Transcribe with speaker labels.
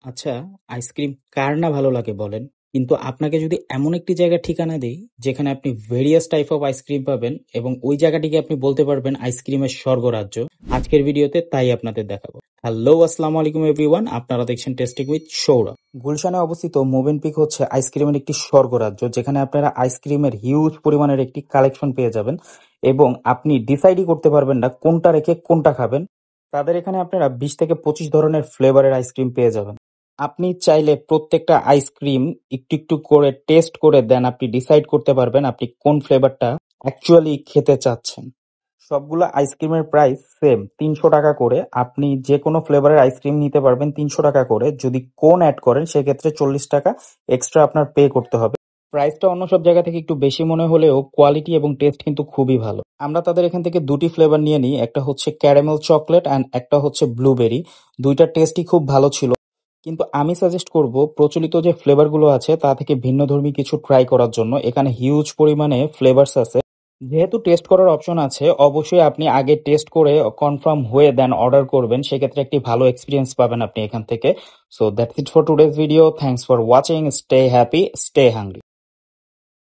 Speaker 1: আচ্ছা, আইসক্রিম কার না ভালো লাগে বলেন? কিন্তু আপনাকে যদি এমন একটি জায়গার ঠিকানা দেই, যেখানে আপনি ভেরিয়াস টাইপ অফ আইসক্রিম পাবেন এবং ওই জায়গাটিকে আপনি বলতে পারবেন আইসক্রিমের স্বর্গরাজ্য, আজকের ভিডিওতে তাই আপনাদের দেখাবো। হ্যালো, আসসালামু আলাইকুম এভরিওয়ান। আপনারা দেখছেন টেস্টিং উইথ সৌরভ। গুলশানে অবস্থিত মোভেনপিক হচ্ছে আইসক্রিমের একটি স্বর্গরাজ্য, যেখানে আপনারা আইসক্রিমের হিউজ পরিমাণের একটি কালেকশন পেয়ে যাবেন এবং আপনি ডিসাইডই করতে পারবেন না কোনটা রেখে কোনটা খাবেন। তাদের এখানে আপনারা 20 থেকে 25 ধরনের ফ্লেভারের আইসক্রিম পেয়ে যাবেন। আপনি চাইলে প্রত্যেকটা আইসক্রিম একটু একটু করে টেস্ট করে দেন আপনি ডিসাইড করতে পারবেন আপনি কোন ফ্লেভারটা অ্যাকচুয়ালি খেতে চাচ্ছেন। সবগুলো আইসক্রিমের প্রাইস সেম 300 টাকা করে। আপনি যে কোনো ফ্লেভারের আইসক্রিম নিতে পারবেন 300 টাকা করে। যদি কোন অ্যাড করেন সেক্ষেত্রে 40 টাকা এক্সট্রা আপনার পে করতে হবে। প্রাইসটা অন্য সব জায়গা থেকে একটু বেশি মনে হলেও কোয়ালিটি এবং টেস্ট কিন্তু খুবই ভালো। আমরা তাদের এখান থেকে দুটি ফ্লেভার নিয়ে নিই, একটা হচ্ছে ক্যারামেল চকলেট অ্যান্ড একটা হচ্ছে ব্লুবেরি। দুইটা টেস্টই খুব ভালো ছিল, কিন্তু আমি সাজেস্ট করব প্রচলিত যে ফ্লেভার গুলো আছে তা থেকে ভিন্নধর্মী কিছু ট্রাই করার জন্য। এখানে হিউজ পরিমাণে ফ্লেভারস আছে। যেহেতু টেস্ট করার অপশন আছে, অবশ্যই আপনি আগে টেস্ট করে কনফার্ম হয়ে দেন অর্ডার করবেন, সেক্ষেত্রে একটি ভালো এক্সপিরিয়েন্স পাবেন আপনি এখান থেকে। So that's it for today's video. Thanks for watching. Stay happy, stay hungry.